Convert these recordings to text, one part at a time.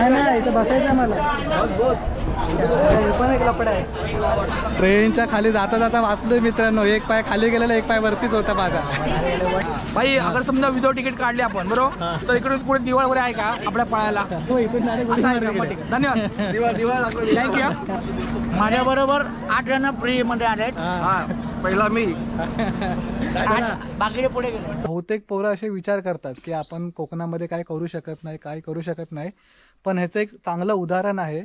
नाही इथं बसायचं मला. पण एक लपड आहे. ट्रेनच्या खाली जाता जाता वाचलोय मित्रांनो. एक पाय खाली गेलेला, एक पाय वरतीच होता माझा. भाई अगर समजा विदाउट तिकीट काढले आपण बरोबर, तर इकडे पुढे दिवाळ वगैरे आहे का आपल्या पळायला? धन्यवाद. थँक्यू. माझ्या बरोबर 8 जण फ्री मध्ये आले. पहिला मी, बाकीचे पुढे गेले. बहुतेक पोरं असे विचार करतात की आपण कोकणामध्ये काय करू शकत नाही, काय करू शकत नाही. पण ह्याचं एक चांगलं उदाहरण आहे.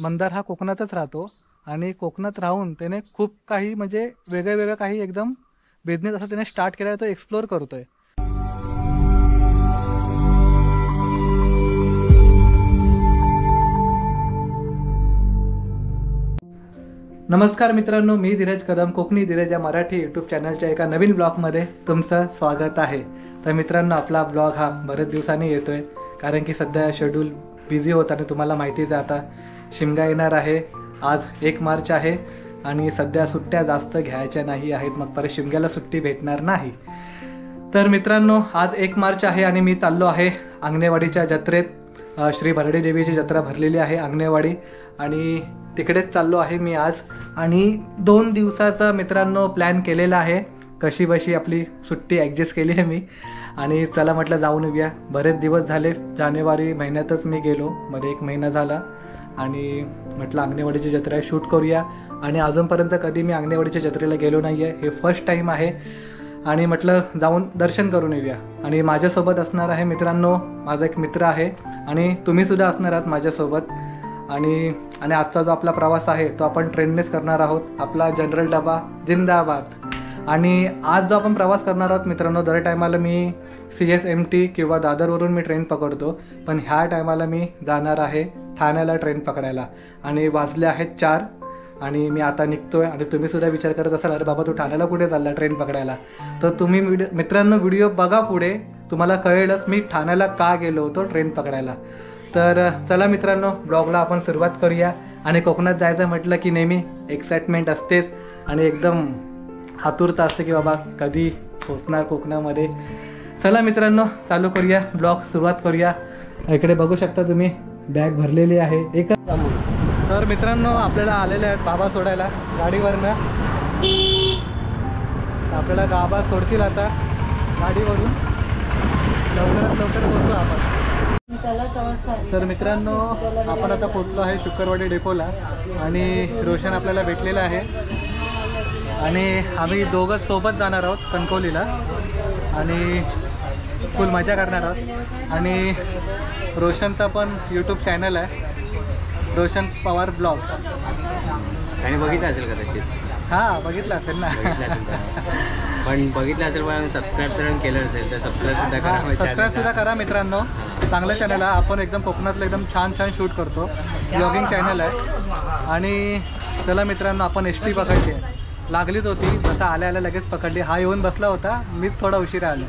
मंदार हा कोकणातच राहतो आणि कोकणात राहून त्याने खूप काही म्हणजे वेगळं काही एकदम बिझनेस असं त्याने स्टार्ट केला आहे, तो एक्सप्लोअर करतोय. नमस्कार मित्रांनो, मी धीरज कदम, कोकणी धीरज या मराठी यूट्यूब चॅनलच्या एका नवीन ब्लॉगमध्ये तुमचं स्वागत आहे. तर मित्रांनो, आपला ब्लॉग हा बरेच दिवसांनी येतोय कारण की सध्या शेड्यूल बिझी होता आणि तुम्हाला माहितीच आहे आता शिमगा येणार आहे. आज 1 मार्च आहे आणि सध्या सुट्ट्या जास्त घ्यायच्या नाही आहेत, मग परत शिमग्याला सुट्टी भेटणार नाही. तर मित्रांनो, आज 1 मार्च आहे आणि मी चाललो आहे आंगणेवाडीच्या जत्रेत. श्री भरडी देवीची जत्रा भरलेली आहे आंगणेवाडी आणि तिकडेच चाललो आहे मी आज. आणि 2 दिवसाचा मित्रांनो प्लॅन केलेला आहे. कशी बशी आपली सुट्टी ॲडजस्ट केली आहे मी आणि चला म्हटलं जाऊन येऊया. बरेच दिवस झाले, जानेवारी महिन्यातच मी गेलो, मध्ये 1 महिना झाला आणि म्हटलं आंगणेवाडीची जत्रा शूट करूया. आणि अजूनपर्यंत कधी मी आंगणेवाडीच्या जत्रेला गेलो नाही आहे, हे फर्स्ट टाईम आहे आणि म्हटलं जाऊन दर्शन करून येऊया. आणि माझ्यासोबत असणार आहे मित्रांनो माझा एक मित्र आहे आणि तुम्हीसुद्धा असणार आहात माझ्यासोबत. आणि आजचा जो आपला प्रवास आहे तो आपण ट्रेननेच करणार आहोत. आपला जनरल डबा जिंदाबाद. आणि आज जो आपण प्रवास करणार आहोत मित्रांनो, दर टायमाला मी CSMT किंवा दादरवरून मी ट्रेन पकडतो, पण ह्या टायमाला मी जाणार आहे ठाण्याला ट्रेन पकडायला. आणि वाजले आहेत 4 आणि मी आता निघतोय. आणि तुम्हीसुद्धा विचार करत असाल, अरे बाबा तू ठाण्याला कुठे चालला ट्रेन पकडायला? तर तुम्ही मित्रांनो व्हिडिओ बघा, पुढे तुम्हाला कळेलच मी ठाण्याला का गेलो होतो ट्रेन पकडायला. तर चला मित्रांनो, ब्लॉगला आपण सुरुवात करूया. आणि कोकणात जायचं म्हटलं की नेहमी एक्साइटमेंट असतेच आणि एकदम आतुरता असते की बाबा कधी पोचणार कोकणामध्ये. चला मित्रांनो, चालू करूया ब्लॉग, सुरुवात करूया. इकडे बघू शकता तुम्ही बॅग भरलेली आहे एक. तर मित्रांनो, आपल्याला आलेले आहेत बाबा सोडायला गाडीवरनं. आपल्याला बाबा सोडतील आता गाडीवरून. लवकरात लवकर पोहोचू आपण. तर मित्रांनो, आपण आता पोचलो आहे शुक्रवाडी डेपोला आणि रोशन आपल्याला भेटलेला आहे आणि आम्ही दोघंच सोबत जाणार आहोत कणकवलीला आणि फुल मजा करणार आहोत. आणि रोशनचा पण यूट्यूब चॅनल आहे, रोशन पवार ब्लॉग. आणि बघितलं असेल कदाचित. हां, बघितलं असेल ना. पण बघितलं असेल, पण सबस्क्राईब तर केलं असेल तर सबस्क्राईब सुद्धा करा मित्रांनो. चांगलं चॅनल आहे. आपण एकदम कोकणातलं एकदम छान शूट करतो. ब्लॉगिंग चॅनल आहे. आणि चला मित्रांनो, आपण ST पकडली आहे. लागलीच होती, जसं आल्या लगेच पकडली. हा येऊन बसला होता, मीच थोडा उशिरा आलो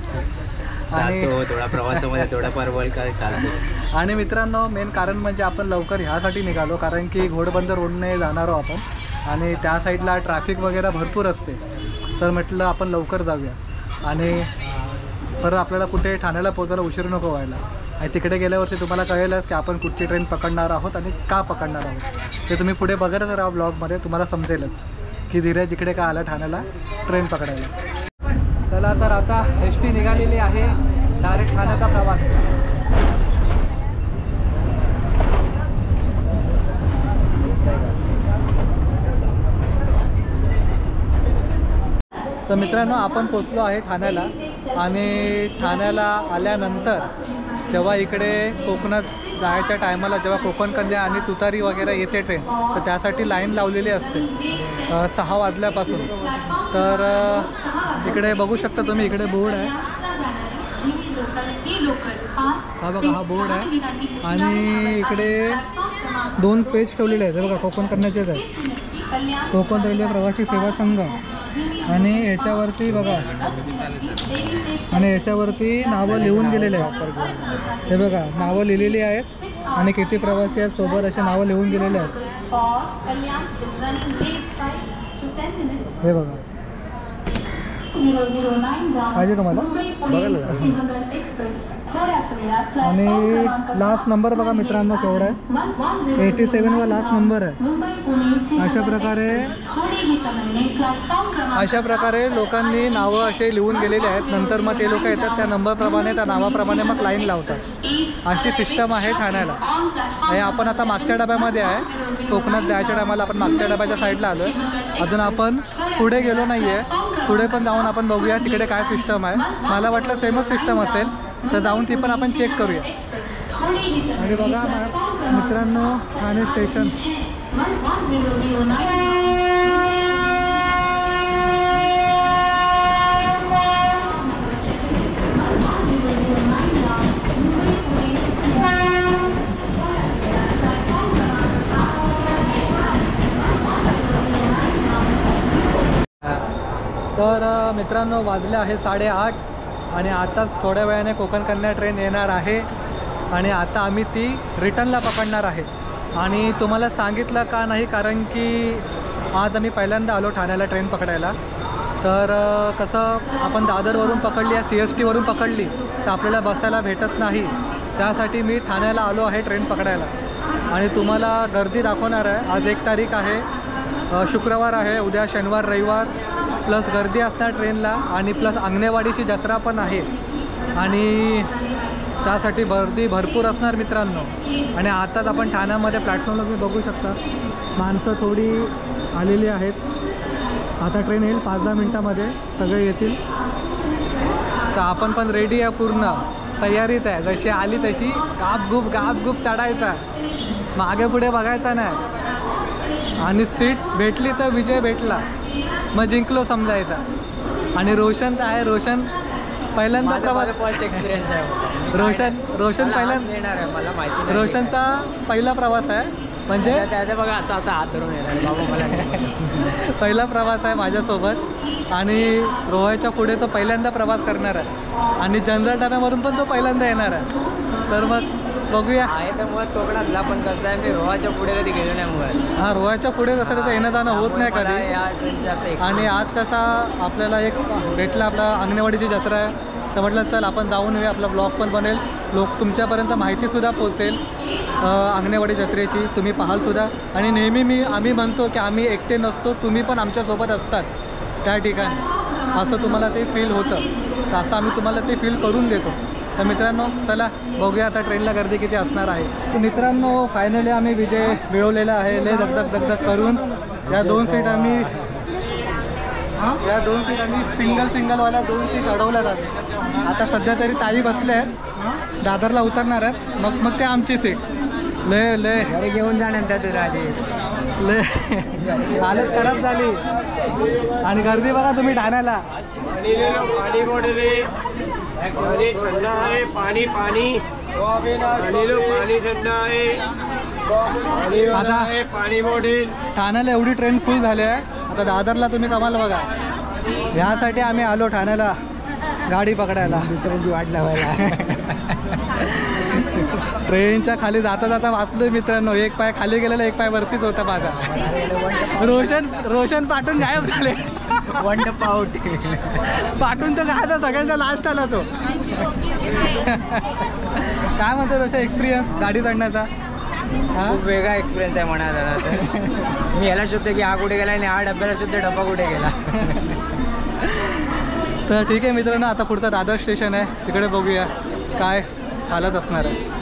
आणि थोडा प्रवासामध्ये थोडा परवल काय चालतो. आणि मित्रांनो, मेन कारण म्हणजे आपण लवकर ह्यासाठी निघालो कारण की घोडबंदर रोडने जाणार आहोत आपण आणि त्या साईडला ट्रॅफिक वगैरे भरपूर असते. तर म्हटलं आपण लवकर जाऊया आणि परत आपल्याला कुठे ठाण्याला पोचायला उशीर नको व्हायला. आणि तिकडे गेल्यावरती तुम्हाला कळेलच की आपण कुठची ट्रेन पकडणार आहोत आणि का पकडणार आहोत. ते तुम्ही पुढे बघतच राहा ब्लॉगमध्ये, तुम्हाला समजेलच की धीरज इकडे का आला ठाण्याला ट्रेन पकडायला. चला, तर आता ST निघालेली आहे, डायरेक्ट ठाण्याचा प्रवास. तर मित्रांनो, आपण पोचलो आहे ठाण्याला आणि ठाण्याला आल्यानंतर जेव्हा इकडे कोकणात जायच्या टायमाला जेव्हा कोकण कन्या आणि तुतारी वगैरे येते ट्रेन, तर त्यासाठी लाईन लावलेली असते 6 वाजल्यापासून. तर इकडे बघू शकता तुम्ही, इकडे बोर्ड आहे, हा बघा, हा बोर्ड आहे. आणि इकडे 2 पेज ठेवलेले आहेत, बघा कोकण कन्याचेच आहे. कोकण रेल्वे प्रवासी सेवा संघ आणि ह्याच्यावरती बघा, आणि ह्याच्यावरती नावं लिहून गेलेले आहेत. हे बघा नावं लिहिलेली आहेत आणि किती प्रवासी आहेत सोबत असे नावं लिहून गेलेले आहेत. हे बघा पाहिजे तुम्हाला आणि लास्ट नंबर बघा मित्रांनो केवढा आहे, 87 वा लास्ट नंबर आहे. अशा प्रकारे लोकांनी नावं असे लिहून गेलेले आहेत. नंतर मग ते लोक येतात त्या नंबरप्रमाणे त्या नावाप्रमाणे मग लाईन लावतात. अशी सिस्टम आहे ठाण्याला. आणि आपण आता मागच्या डब्यामध्ये आहे. कोकणात जायच्या टायमाला आपण मागच्या डब्याच्या साईडला आलो आहे. अजून आपण पुढे गेलो नाही आहे. पुढे पण जाऊन आपण बघूया तिकडे काय सिस्टम आहे. मला वाटलं सेमच सिस्टम असेल तर जाऊन ती पण आपण चेक करूया. आणि बघा मित्रांनो ठाणे स्टेशन. तर मित्रांनो वाजले आहे 8:30 आणि आताच थोड्या वेळाने कोकण कन्या ट्रेन येणार आहे आणि आता आम्ही ती रिटर्नला पकडणार आहे. आणि तुम्हाला सांगितलं का नाही, कारण की आज आम्ही पहिल्यांदा आलो ठाण्याला ट्रेन पकडायला. तर कसं आपण दादरवरून पकडली या CST वरून पकडली तर आपल्याला बसायला भेटत नाही. त्यासाठी मी ठाण्याला आलो आहे ट्रेन पकडायला आणि तुम्हाला गर्दी दाखवणार आहे. आज 1 तारीख आहे, शुक्रवार आहे, उद्या शनिवार रविवार प्लस गर्दी असणार ट्रेनला आणि प्लस अंगणेवाडीची जत्रा पण आहे आणि त्यासाठी गर्दी भरपूर असणार मित्रांनो. आणि आताच आपण ठाण्यामध्ये प्लॅटफॉर्मला तुम्ही बघू शकता माणसं थोडी आलेली आहेत. आता ट्रेन येईल 5-10 मिनटामध्ये सगळे येतील. तर आपण पण रेडी आहे, पूर्ण तयारीत आहे. जशी आली तशी गापगुप चढायचा, मागे पुढे बघायचा नाही. आणि सीट भेटली तर विजय भेटला, मग जिंकलो समजायचा. आणि रोशन तर आहे, रोशन पहिल्यांदा प्रवास एक्सपिरियन्स आहे. रोशन पहिल्यांदा येणार आहे, मला माहिती नाही. रोशनचा पहिला प्रवास आहे, म्हणजे त्याचा बघा असा हात धरून येणार बाबा मला. पहिला प्रवास आहे माझ्यासोबत. आणि रोहाच्या पुढे तो पहिल्यांदा प्रवास करणार आहे आणि जनरल डब्यावरून पण तो पहिल्यांदा येणार आहे. तर मग बघूया. आहे तर मुळात कोकणातला, पण कसं आहे मी रोहाच्या पुढे कधी गेलो नाही मुळात. हां, रोहाच्या पुढे कसं त्याचं येणं जाणं होत नाही मला कधी. या ट्रेनची असं आणि आज कसा आपल्याला एक भेटला, आपला अंगणेवाडीची जत्रा आहे. तर म्हटलं चल आपण जाऊन येऊया, आपला ब्लॉग पण बनेल, तुमच्यापर्यंत माहितीसुद्धा पोचेल अंगणेवाडी जत्रेची, तुम्ही पाहालसुद्धा. आणि नेहमी आम्ही म्हणतो की आम्ही एकटे नसतो, तुम्ही पण आमच्यासोबत असतात त्या ठिकाणी, असं तुम्हाला ते फील होतं. तर असं आम्ही तुम्हाला ते फील करून देतो. तर मित्रांनो चला बघूया आता ट्रेनला गर्दी किती असणार आहे. तर मित्रांनो फायनली आम्ही विजय मिळवलेला आहे. लय दगदग करून या 2 सीट आम्ही सिंगलवाल्या 2 सीट अडवल्यात आम्ही. आता सध्या तरी ताई बसले आहेत, दादरला उतरणार आहेत, मग ते आमची सीट. लय घरी घेऊन जाणार तुला आधी. लय हालत खराब झाली. आणि गर्दी बघा तुम्ही ठाण्याला. आता ठाण्याला एवढी ट्रेन फुल झाली आहे. आता दादरला तुम्ही कमाल बघा. ह्यासाठी आम्ही आलो ठाण्याला गाडी पकडायला, दुसऱ्यांची वाट लावायला. ट्रेनच्या खाली जाता वाचलोय मित्रांनो. एक पाय खाली गेलेला, एक पाय वरतीच होता माझा. रोशन पाठून गायब झाले. वंडप आउट. पाठून तर गायब, सगळ्यांचा लास्ट आला तो. काय म्हणतो रोशन एक्सपिरियन्स गाडी चढण्याचा? खूप वेगळा एक्सपिरियन्स आहे म्हणायला तर. मी याला शोधते की हा कुठे गेला आणि हा डब्याला शोधते डब्बा कुठे गेला. तर ठीक आहे मित्रांनो, आता पुढचा दादर स्टेशन आहे, तिकडे बघूया काय हालत असणार आहे.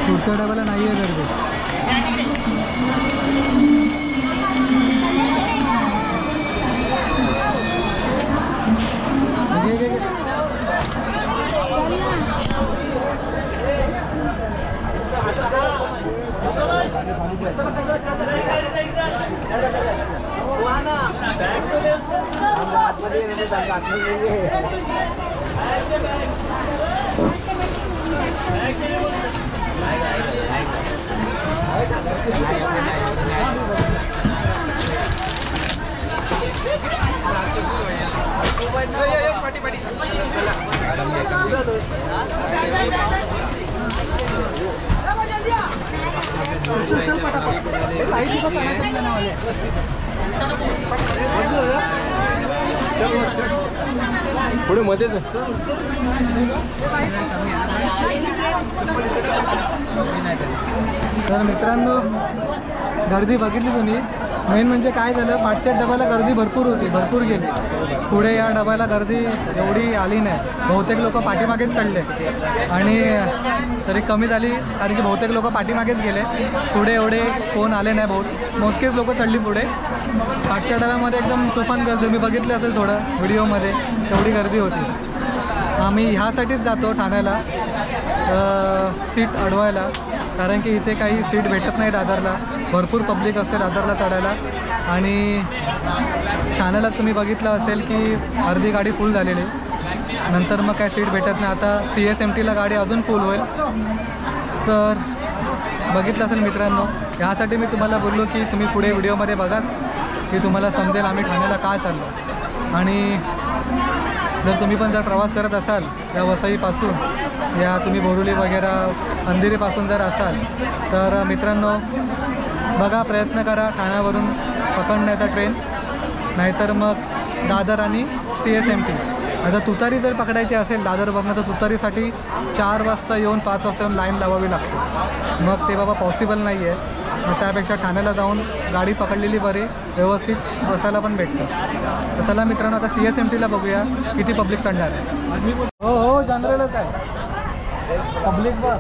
पुढच्या डब्याला नाही आहे गर्दी. पुढे मध्येच तर मित्रांनो गर्दी बघितली तुम्ही. मेन म्हणजे काय झालं, पाठच्या डब्याला गर्दी भरपूर होती, भरपूर गेली. पुढे या डब्याला गर्दी एवढी आली नाही. बहुतेक लोक पाठीमागेच चढले आणि तरी कमी झाली कारण की बहुतेक लोक पाठीमागेच गेले. पुढे एवढे कोण आले नाही, मोजकेच लोक चढली पुढे. पाठच्या डब्यामध्ये एकदम तुफान गर्दी, मी बघितली असेल थोडं व्हिडिओमध्ये, एवढी गर्दी होती. आम्ही ह्यासाठीच जातो ठाण्याला सीट अडवायला, कारण की इथे काही सीट भेटत नाही दादरला. भरपूर पब्लिक असते दादरला चढायला आणि ठाण्याला तुम्ही बघितलं असेल की अर्धी गाडी फुल झालेली, नंतर मग काय सीट भेटत नाही. आता CSMTला गाडी अजून फुल होईल. तर बघितलं असेल मित्रांनो, ह्यासाठी मी तुम्हाला बोललो की तुम्ही पुढे व्हिडिओमध्ये बघा की तुम्हाला समजेल आम्ही ठाण्याला का चाललो. आणि जर तुम्ही पण जर प्रवास करत असाल या वसईपासून, या तुम्ही बोरिवली वगैरे अंधेरीपासून जर असाल तर मित्रांनो बघा, प्रयत्न करा ठाण्यावरून पकडण्याचा ट्रेन, नाहीतर मग दादर आणि CSMT. आता तुतारी जर पकडायची असेल दादरपासून तर तुतारीसाठी 4 वाजता येऊन 5 वाजता येऊन लाईन लावावी लागते. मग ते बाबा पॉसिबल नाही आहे. मग त्यापेक्षा ठाण्याला जाऊन गाडी पकडलेली बरी, व्यवस्थित बसायला पण भेटतं. तर चला मित्रांनो आता CSMTला बघूया किती पब्लिक चढणार आहे. हो हो जनरलच आहे पब्लिक. बघ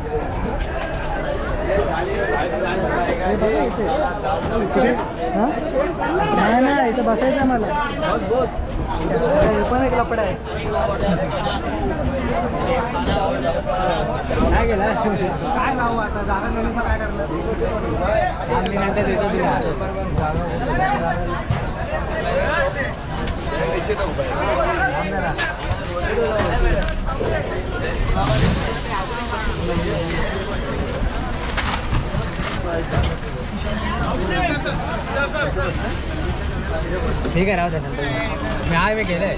नाही नाही इथं बसायचं मला. पण एक लपडा आहे. काय गेला काय लावू आता, जागा नेहमीचं काय करणार. आम्ही नंतर देतो तुला. ठीक आहे राहू दे, मी आहे, मी गेलंय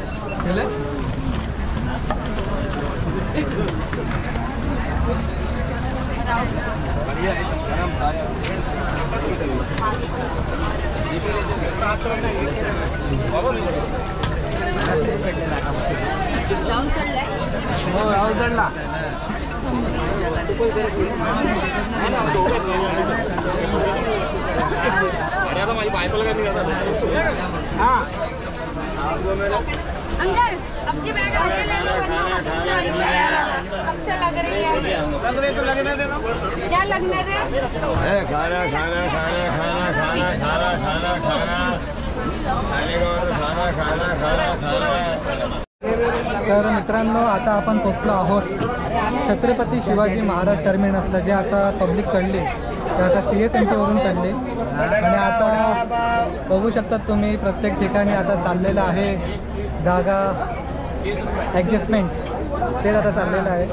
राहू चढला. माझी बायकोला काय निघाला. हां अंकल आपकी बैग आ रही है, कब से लग रही है? लग रही तो लगने देना. क्या लगने दे? खाना खाना खाना खाना खाना खाना खाना खाना खाना खाना खाना खाना. तर मित्रांनो आता आपण पोचलो आहोत छत्रपती शिवाजी महाराज टर्मिनसला, जे आता पब्लिक चढली ते आता CSMTवरून चढले. आणि आता बघू शकतात तुम्ही प्रत्येक ठिकाणी आता चाललेलं आहे जागा ॲडजस्टमेंट, तेच आता चाललेलं आहे.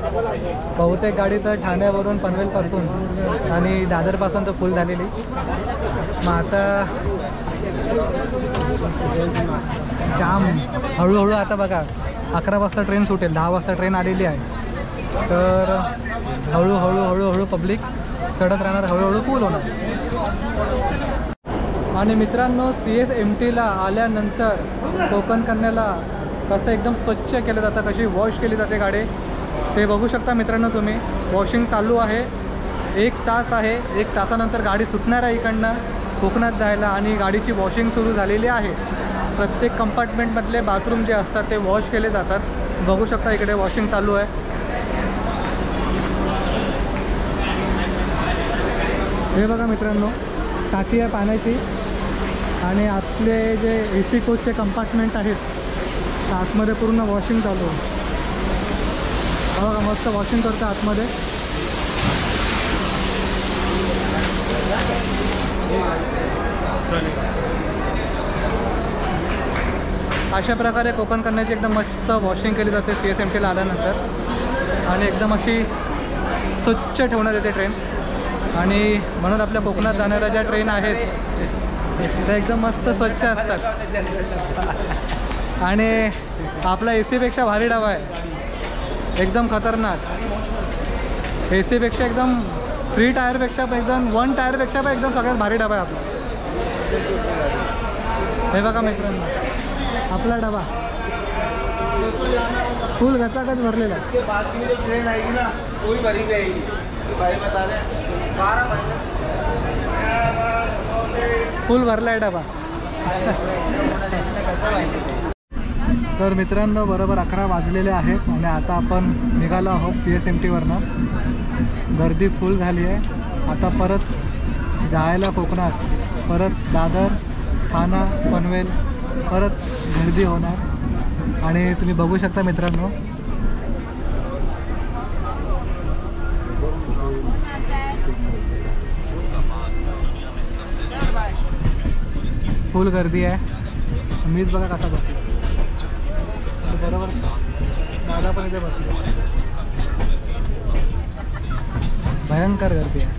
बहुतेक गाडी तर ठाण्यावरून पनवेलपासून आणि दादरपासून तर फुल झालेली. मग आता जाम हळूहळू आता बघा 11 वाजता ट्रेन सुटेल, 10 वाजता ट्रेन आलेली आहे. तर हळूहळू हळूहळू पब्लिक चढत राहणार, हळूहळू फुल होणार. आणि मित्रांनो CSMTला आल्यानंतर कोकण कन्याला कसं एकदम स्वच्छ केलं जातं, कशी वॉश केली जाते गाडी ते बघू शकता मित्रांनो तुम्ही. वॉशिंग चालू आहे, 1 तास आहे. 1 तासानंतर गाडी सुटणार आहे इकडनं कोकणात जायला आणि गाडीची वॉशिंग सुरू झालेली आहे. प्रत्येक कंपार्टमेंटमधले बाथरूम जे असतात ते वॉश केले जातात. बघू शकता इकडे वॉशिंग चालू आहे. हे बघा मित्रांनो टाकी आहे पाण्याची आणि आतले जे AC कोचचे कंपार्टमेंट आहेत आतमध्ये पूर्ण वॉशिंग चालू आहे. बघा मस्त वॉशिंग करतं आतमध्ये. अशा प्रकारे कोकण कन्याची एकदम मस्त वॉशिंग केली जाते CSMTला आल्यानंतर आणि एकदम अशी स्वच्छ ठेवण्यात येते ट्रेन. आणि म्हणून आपल्या कोकणात जाणाऱ्या ज्या ट्रेन आहेत त्या एकदम मस्त स्वच्छ असतात. आणि आपला AC पेक्षा भारी डबा आहे, एकदम खतरनाक. AC पेक्षा एकदम 3 टायरपेक्षा एकदम 1 टायरपेक्षा पण एकदम सगळ्यात भारी डबा आहे आपला. हे बघा मित्रांनो, आपला डबा फुल गचागच भरलेला आहे. फुल भरला आहे डबा. तर मित्रांनो, बरोबर 11 वाजलेले आहेत आणि आता आपण निघालो आहोत CSMTवरनं. गर्दी फुल झाली आहे. आता परत जायला कोकणात, परत दादर, ठाणा, पनवेल परत गर्दी होणार. आणि तुम्ही बघू शकता मित्रांनो, फुल गर्दी आहे. मीच बघा कसा बसलो, बरोबर दादा पण इथे बसलो. भयंकर गर्दी आहे.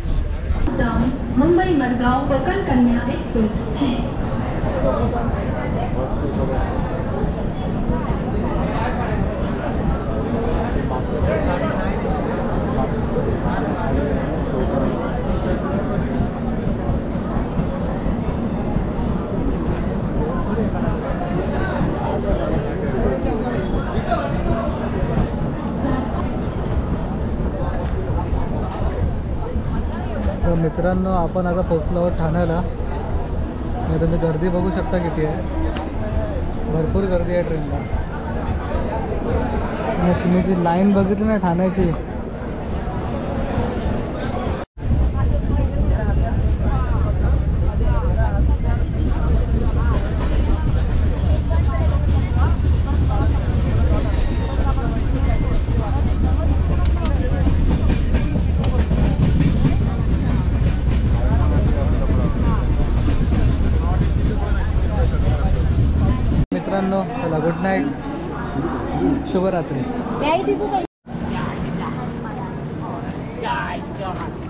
मुंबई मडगांव कोकण कन्या एक्सप्रेस है. तर मित्रांनो, आपण आता पोचलो आहोत ठाण्याला. नाही तुम्ही गर्दी बघू शकता किती आहे, भरपूर गर्दी आहे ट्रेनला. तुम्ही जी लाईन बघितली ना ठाण्याची, मित्रांनो चला गुड नाईट, शुभरात्री.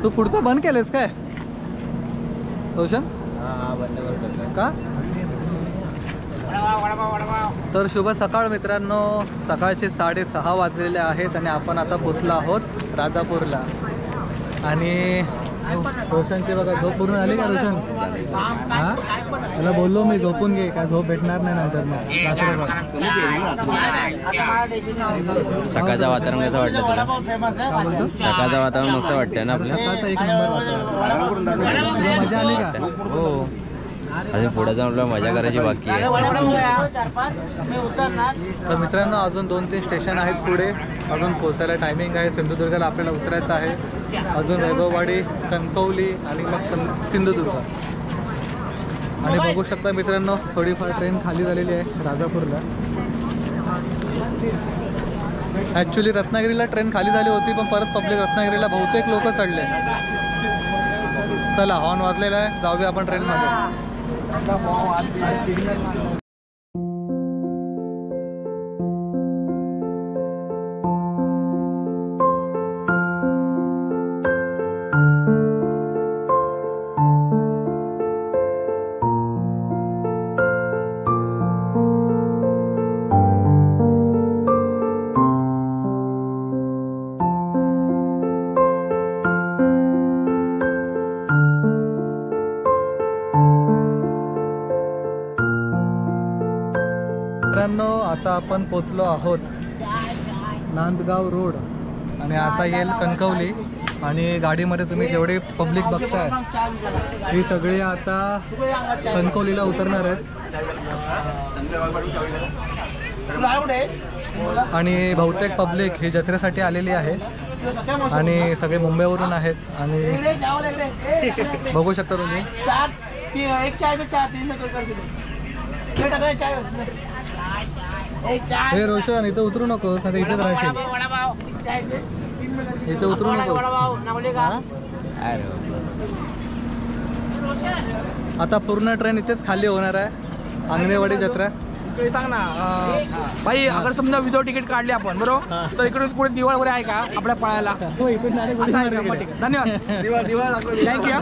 तू पुढचं बंद केलंस काय रोशन? बंद करतो का? तर शुभ सकाळ मित्रांनो, सकाळचे 6:30 वाजलेले आहेत आणि आपण आता पोचलो आहोत राजापूरला. आणि रोशनची बघा झोप पूर्ण झाली का रोशन? हां, त्याला बोललो मी झोपून घे, काय झोप भेटणार नाही नंतर मग. सकाळचं वातावरण कसं वाटलं तुला? काय बोलतो? सकाळचं वातावरण मस्त वाटतंय ना आपलं? सकाळचं 1 नंबर वातावरण. तुला मजा आली का? हो, अजून पुढे जाऊन आपल्याला मजा करायची बाकी आहे. तर मित्रांनो, अजून 2-3 स्टेशन आहेत पुढे, अजून पोचायला टायमिंग आहे. सिंधुदुर्गाला आपल्याला उतरायचं आहे, अजून वैभववाडी, कणकवली आणि मग सिंधुदुर्ग. आणि बघू शकता मित्रांनो, थोडीफार ट्रेन खाली झालेली आहे राजापूरला. ॲक्च्युली रत्नागिरीला ट्रेन खाली झाली होती, पण परत पब्लिक रत्नागिरीला बहुतेक लोक चढले. चला, हॉर्न वाजलेला आहे, जाऊया आपण ट्रेनमध्ये. मित्रांनो, आता आपण पोचलो आहोत नांदगाव रोड आणि आता येईल कणकवली. आणि गाडीमध्ये तुम्ही जेवढे पब्लिक बघताय ही सगळी आता कणकवलीला उतरणार आहेत. आणि बहुतेक पब्लिक ही जत्रेसाठी आलेली आहे आणि सगळे मुंबईवरून आहेत. आणि बघू शकता तुम्ही, हे रोशन इथं उतरू नकोस, नाही इथेच राहशील. इथं उतरू नकोस. आता पूर्ण ट्रेन इथेच खाली होणार आहे आंगणेवाडी जत्रा. इकडे सांग ना भाई अगर समजा विदाउट तिकीट काढले आपण बरोबर तर इकडे पुढे दिवाळ वगैरे आहे का आपल्या पळायला? हो इकडून direct असं आहे का? उडी मग मारायला. ठीक आहे. धन्यवाद थँक्यू.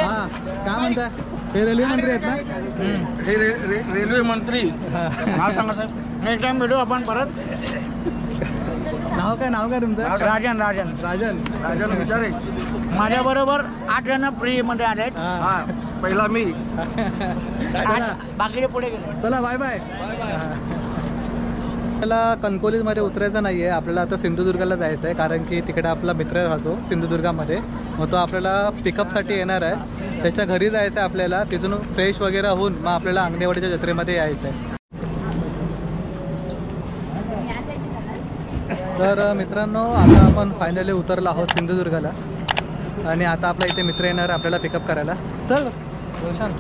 हा काय म्हणता हे रेल्वे मंत्री आहेत ना? हे रेल्वे मंत्री नाव सांगा साहेब. नेक्स्ट टाइम भेटू आपण परत. नाव काय तुमचं? राजन राजन राजन. राजन विचारे माझ्या बरोबर 8 जण फ्री मध्ये आलेत. हा पहिला मी. बाकीचे पुढे गेले. चला बाय बाय. आपल्याला कणकवलीमध्ये उतरायचं नाही आहे, आपल्याला आता सिंधुदुर्गाला जायचं आहे कारण की तिकडे आपला मित्र राहतो सिंधुदुर्गामध्ये. मग तो आपल्याला पिकअपसाठी येणार आहे, त्याच्या घरी जायचं आहे आपल्याला. तिथून फ्रेश वगैरे होऊन मग आपल्याला आंगणेवाडीच्या जत्रेमध्ये यायचं आहे. तर मित्रांनो आता आपण फायनली उतरलो आहोत सिंधुदुर्गाला आणि आता आपला इथे मित्र येणार आपल्याला पिकअप करायला. चल रोशन.